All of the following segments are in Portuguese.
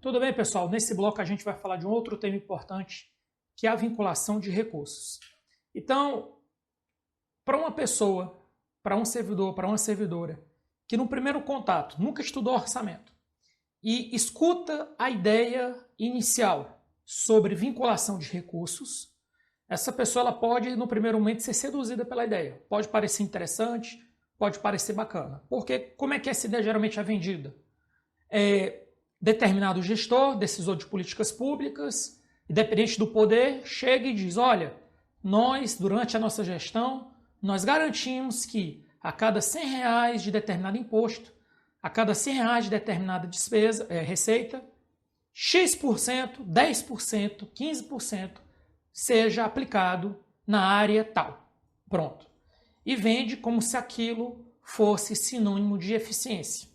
Tudo bem, pessoal? Nesse bloco a gente vai falar de um outro tema importante, que é a vinculação de recursos. Então, para uma pessoa, para um servidor, para uma servidora, que no primeiro contato nunca estudou orçamento e escuta a ideia inicial sobre vinculação de recursos, essa pessoa ela pode, no primeiro momento, ser seduzida pela ideia. Pode parecer interessante, pode parecer bacana. Porque como é que essa ideia geralmente é vendida? Determinado gestor, decisor de políticas públicas, independente do poder, chega e diz, olha, nós, durante a nossa gestão, nós garantimos que a cada R$100 de determinado imposto, a cada R$100 de determinada despesa, receita, X%, 10%, 15% seja aplicado na área tal. Pronto. E vende como se aquilo fosse sinônimo de eficiência.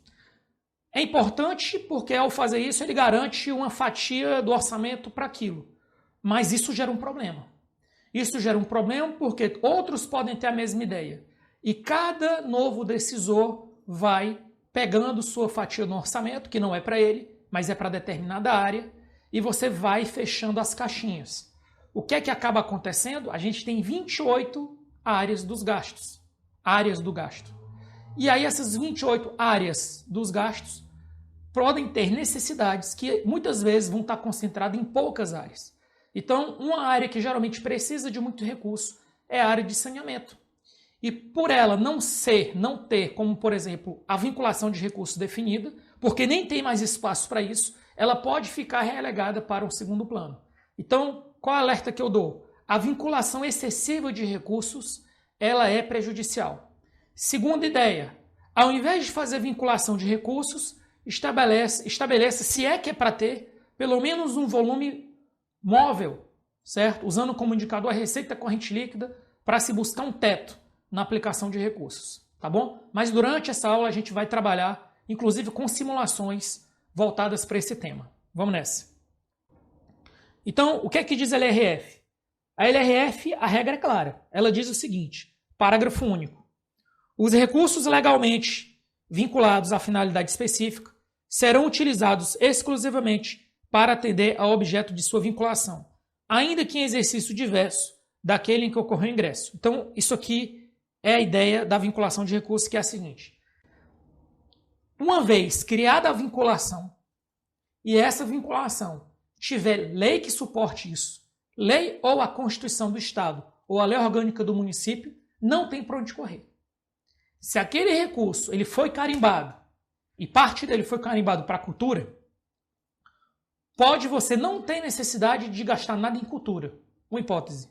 É importante porque ao fazer isso ele garante uma fatia do orçamento para aquilo. Mas isso gera um problema. Isso gera um problema porque outros podem ter a mesma ideia. E cada novo decisor vai pegando sua fatia no orçamento, que não é para ele, mas é para determinada área, e você vai fechando as caixinhas. O que é que acaba acontecendo? A gente tem 28 áreas dos gastos. Áreas do gasto. E aí essas 28 áreas dos gastos podem ter necessidades que muitas vezes vão estar concentradas em poucas áreas. Então, uma área que geralmente precisa de muito recurso é a área de saneamento. E por ela não ter, como por exemplo, a vinculação de recursos definida, porque nem tem mais espaço para isso, ela pode ficar relegada para um segundo plano. Então, qual é o alerta que eu dou? A vinculação excessiva de recursos, ela é prejudicial. Segunda ideia, ao invés de fazer vinculação de recursos, estabeleça, se é que é para ter, pelo menos um volume móvel, certo? Usando como indicador a receita corrente líquida para se buscar um teto na aplicação de recursos, tá bom? Mas durante essa aula a gente vai trabalhar, inclusive com simulações voltadas para esse tema. Vamos nessa. Então, o que é que diz a LRF? A LRF, a regra é clara. Ela diz o seguinte, parágrafo único. Os recursos legalmente vinculados à finalidade específica serão utilizados exclusivamente para atender ao objeto de sua vinculação, ainda que em exercício diverso daquele em que ocorreu o ingresso. Então, isso aqui é a ideia da vinculação de recursos, que é a seguinte. Uma vez criada a vinculação, e essa vinculação tiver lei que suporte isso, lei ou a Constituição do Estado, ou a lei orgânica do município, não tem para onde correr. Se aquele recurso ele foi carimbado, e parte dele foi carimbado para a cultura, você não tem necessidade de gastar nada em cultura. Uma hipótese.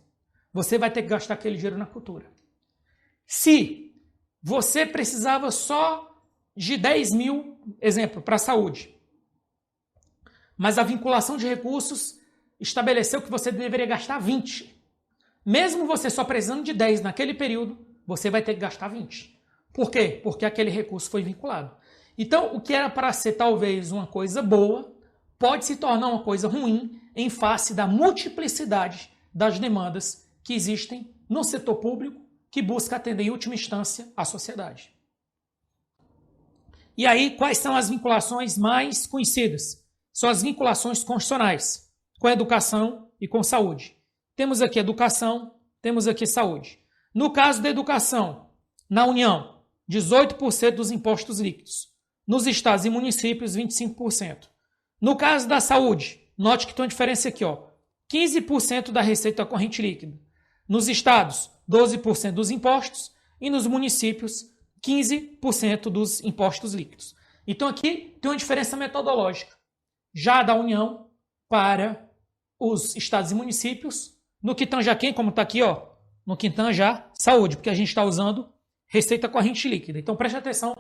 Você vai ter que gastar aquele dinheiro na cultura. Se você precisava só de 10 mil, exemplo, para a saúde, mas a vinculação de recursos estabeleceu que você deveria gastar 20. Mesmo você só precisando de 10 naquele período, você vai ter que gastar 20. Por quê? Porque aquele recurso foi vinculado. Então, o que era para ser talvez uma coisa boa, pode se tornar uma coisa ruim em face da multiplicidade das demandas que existem no setor público, que busca atender em última instância a sociedade. E aí, quais são as vinculações mais conhecidas? São as vinculações constitucionais, com a educação e com saúde. Temos aqui educação, temos aqui saúde. No caso da educação, na União, 18% dos impostos líquidos. Nos estados e municípios, 25%. No caso da saúde, note que tem uma diferença aqui, 15% da receita corrente líquida. Nos estados, 12% dos impostos e nos municípios, 15% dos impostos líquidos. Então aqui tem uma diferença metodológica. Já da União para os estados e municípios, no que tange a quem, como está aqui, no que tange a saúde, porque a gente está usando receita corrente líquida. Então preste atenção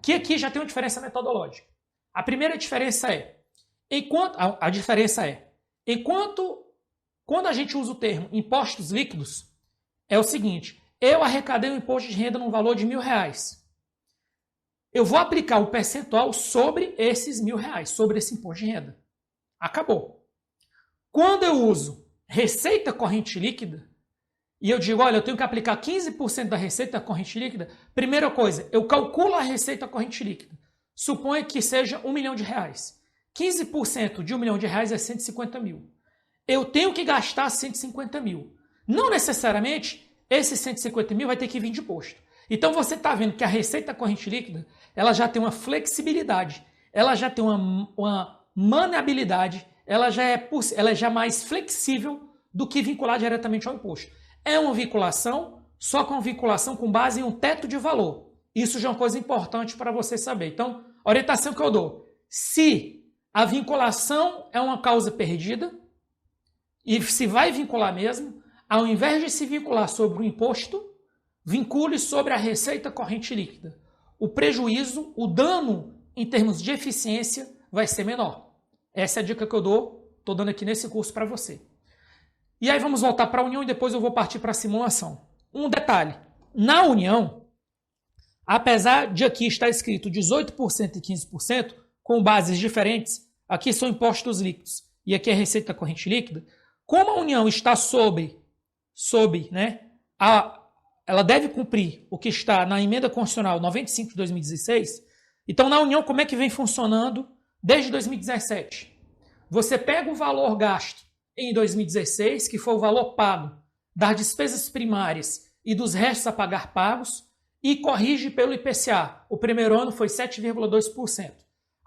que aqui já tem uma diferença metodológica. A primeira diferença quando a gente usa o termo impostos líquidos, é o seguinte, eu arrecadei um imposto de renda no valor de R$1.000. Eu vou aplicar o percentual sobre esses R$1.000, sobre esse imposto de renda. Acabou. Quando eu uso receita corrente líquida, e eu digo, olha, eu tenho que aplicar 15% da receita corrente líquida, primeira coisa, eu calculo a receita corrente líquida. Suponha que seja R$1 milhão. 15% de R$1 milhão é 150 mil. Eu tenho que gastar 150 mil. Não necessariamente esse 150 mil vai ter que vir de imposto. Então você está vendo que a receita corrente líquida ela já tem uma flexibilidade, ela já tem uma maneabilidade, ela já é mais flexível do que vincular diretamente ao imposto. É uma vinculação, só com vinculação com base em um teto de valor. Isso já é uma coisa importante para você saber. Então, a orientação que eu dou, se a vinculação é uma causa perdida, e se vai vincular mesmo, ao invés de se vincular sobre o imposto, vincule sobre a receita corrente líquida. O prejuízo, o dano em termos de eficiência vai ser menor. Essa é a dica que eu dou, estou dando aqui nesse curso para você. E aí vamos voltar para a União e depois eu vou partir para a simulação. Um detalhe, na União, apesar de aqui estar escrito 18% e 15%, com bases diferentes, aqui são impostos líquidos e aqui é receita corrente líquida, como a União está sob ela deve cumprir o que está na Emenda Constitucional 95 de 2016, então na União como é que vem funcionando desde 2017? Você pega o valor gasto em 2016, que foi o valor pago das despesas primárias e dos restos a pagar pagos, e corrige pelo IPCA. O primeiro ano foi 7,2%.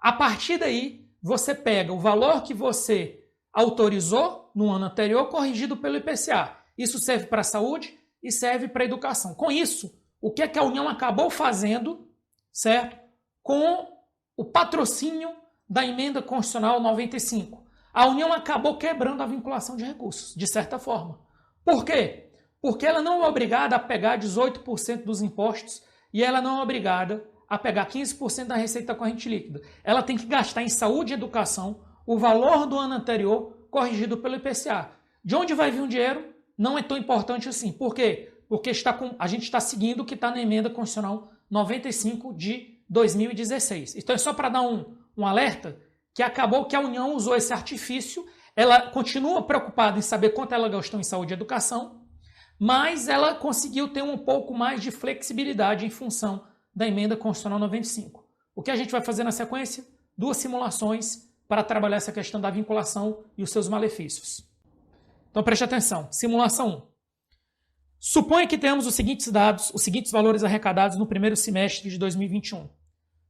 A partir daí, você pega o valor que você autorizou no ano anterior, corrigido pelo IPCA. Isso serve para a saúde e serve para a educação. Com isso, o que é que a União acabou fazendo, certo? Com o patrocínio da Emenda Constitucional 95. A União acabou quebrando a vinculação de recursos, de certa forma. Por quê? Porque ela não é obrigada a pegar 18% dos impostos e ela não é obrigada a pegar 15% da receita corrente líquida. Ela tem que gastar em saúde e educação o valor do ano anterior corrigido pelo IPCA. De onde vai vir o dinheiro não é tão importante assim. Por quê? Porque a gente está seguindo o que está na Emenda Constitucional 95 de 2016. Então é só para dar um alerta que acabou que a União usou esse artifício, ela continua preocupada em saber quanto ela gastou em saúde e educação, mas ela conseguiu ter um pouco mais de flexibilidade em função da Emenda Constitucional 95. O que a gente vai fazer na sequência? 2 simulações para trabalhar essa questão da vinculação e os seus malefícios. Então preste atenção. Simulação 1. Suponha que tenhamos os seguintes dados, os seguintes valores arrecadados no primeiro semestre de 2021.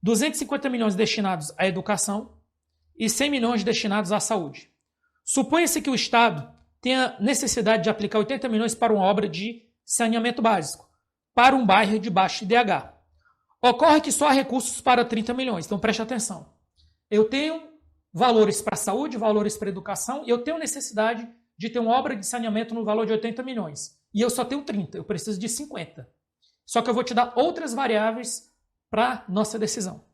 250 milhões destinados à educação e 100 milhões destinados à saúde. Suponha-se que o Estado tenha necessidade de aplicar 80 milhões para uma obra de saneamento básico, para um bairro de baixo IDH. Ocorre que só há recursos para 30 milhões, então preste atenção. Eu tenho valores para saúde, valores para educação, e eu tenho necessidade de ter uma obra de saneamento no valor de 80 milhões. E eu só tenho 30, eu preciso de 50. Só que eu vou te dar outras variáveis para nossa decisão.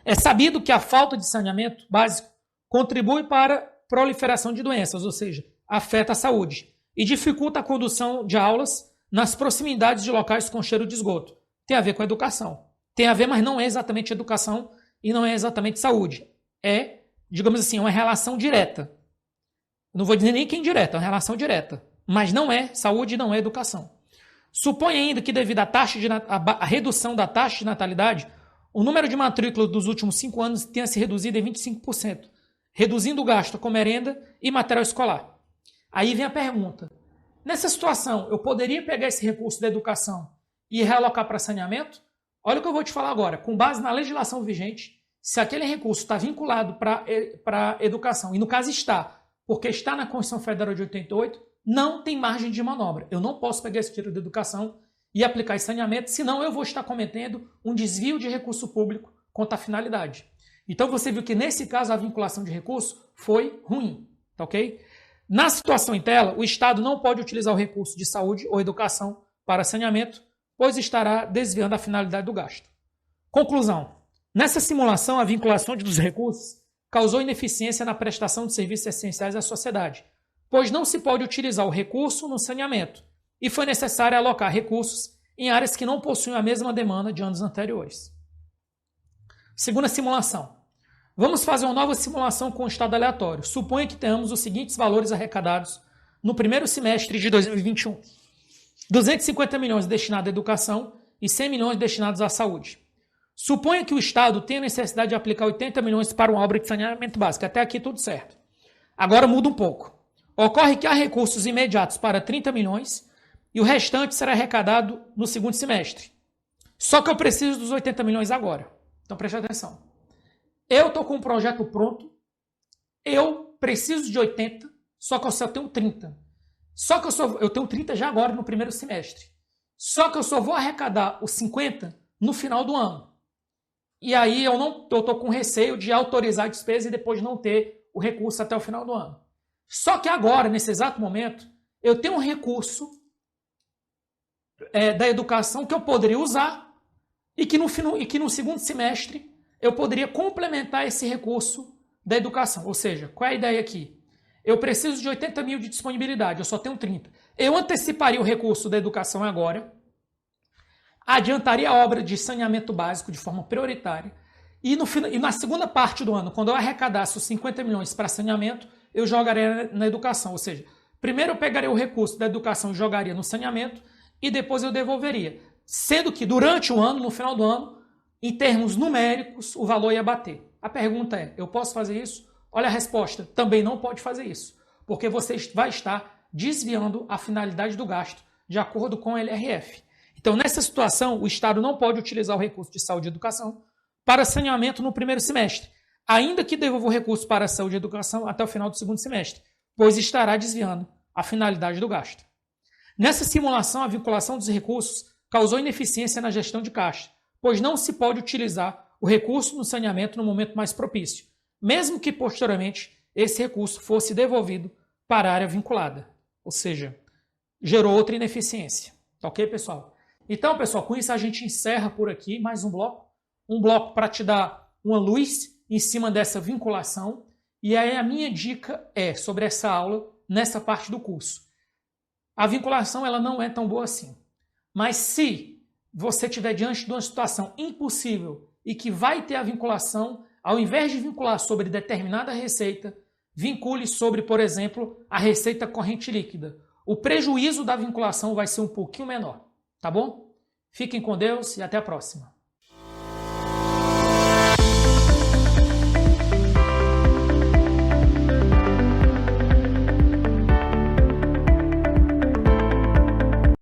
É sabido que a falta de saneamento básico contribui para a proliferação de doenças, ou seja, afeta a saúde, e dificulta a condução de aulas nas proximidades de locais com cheiro de esgoto. Tem a ver com a educação. Tem a ver, mas não é exatamente educação e não é exatamente saúde. É, digamos assim, uma relação direta. Não vou dizer nem que indireta, é uma relação direta. Mas não é saúde e não é educação. Supõe ainda que devido à redução da taxa de natalidade, o número de matrículas dos últimos 5 anos tenha se reduzido em 25%, reduzindo o gasto com merenda e material escolar. Aí vem a pergunta. Nessa situação, eu poderia pegar esse recurso da educação e realocar para saneamento? Olha o que eu vou te falar agora. Com base na legislação vigente, se aquele recurso está vinculado para a educação, e no caso está, porque está na Constituição Federal de 88, não tem margem de manobra. Eu não posso pegar esse dinheiro da educação e aplicar em saneamento, senão eu vou estar cometendo um desvio de recurso público contra a finalidade. Então você viu que nesse caso a vinculação de recurso foi ruim, tá ok? Na situação em tela, o Estado não pode utilizar o recurso de saúde ou educação para saneamento, pois estará desviando a finalidade do gasto. Conclusão. Nessa simulação, a vinculação dos recursos causou ineficiência na prestação de serviços essenciais à sociedade, pois não se pode utilizar o recurso no saneamento e foi necessário alocar recursos em áreas que não possuem a mesma demanda de anos anteriores. Segunda simulação. Vamos fazer uma nova simulação com o estado aleatório. Suponha que tenhamos os seguintes valores arrecadados no primeiro semestre de 2021. 250 milhões destinados à educação e 100 milhões destinados à saúde. Suponha que o Estado tenha necessidade de aplicar 80 milhões para uma obra de saneamento básico. Até aqui tudo certo. Agora muda um pouco. Ocorre que há recursos imediatos para 30 milhões e o restante será arrecadado no segundo semestre. Só que eu preciso dos 80 milhões agora. Então preste atenção. Eu estou com um projeto pronto, eu preciso de 80, só que eu só tenho 30. Só que eu tenho 30 já agora no primeiro semestre. Só que eu só vou arrecadar os 50 no final do ano. E aí eu estou com receio de autorizar a despesa e depois não ter o recurso até o final do ano. Só que agora, nesse exato momento, eu tenho um recurso da educação que eu poderia usar e que no segundo semestre eu poderia complementar esse recurso da educação. Ou seja, qual é a ideia aqui? Eu preciso de 80 mil de disponibilidade, eu só tenho 30. Eu anteciparia o recurso da educação agora, adiantaria a obra de saneamento básico de forma prioritária e na segunda parte do ano, quando eu arrecadasse os 50 milhões para saneamento, eu jogaria na educação. Ou seja, primeiro eu pegaria o recurso da educação e jogaria no saneamento e depois eu devolveria. Sendo que durante o ano, no final do ano, em termos numéricos, o valor ia bater. A pergunta é, eu posso fazer isso? Olha a resposta, também não pode fazer isso, porque você vai estar desviando a finalidade do gasto de acordo com a LRF. Então, nessa situação, o Estado não pode utilizar o recurso de saúde e educação para saneamento no primeiro semestre, ainda que devolva o recurso para a saúde e educação até o final do segundo semestre, pois estará desviando a finalidade do gasto. Nessa simulação, a vinculação dos recursos causou ineficiência na gestão de caixa, pois não se pode utilizar o recurso no saneamento no momento mais propício, mesmo que posteriormente esse recurso fosse devolvido para a área vinculada. Ou seja, gerou outra ineficiência. Tá ok, pessoal? Então, pessoal, com isso a gente encerra por aqui mais um bloco para te dar uma luz em cima dessa vinculação. E aí a minha dica é sobre essa aula nessa parte do curso. A vinculação ela não é tão boa assim. Mas se você estiver diante de uma situação impossível e que vai ter a vinculação, ao invés de vincular sobre determinada receita, vincule sobre, por exemplo, a receita corrente líquida. O prejuízo da vinculação vai ser um pouquinho menor, tá bom? Fiquem com Deus e até a próxima.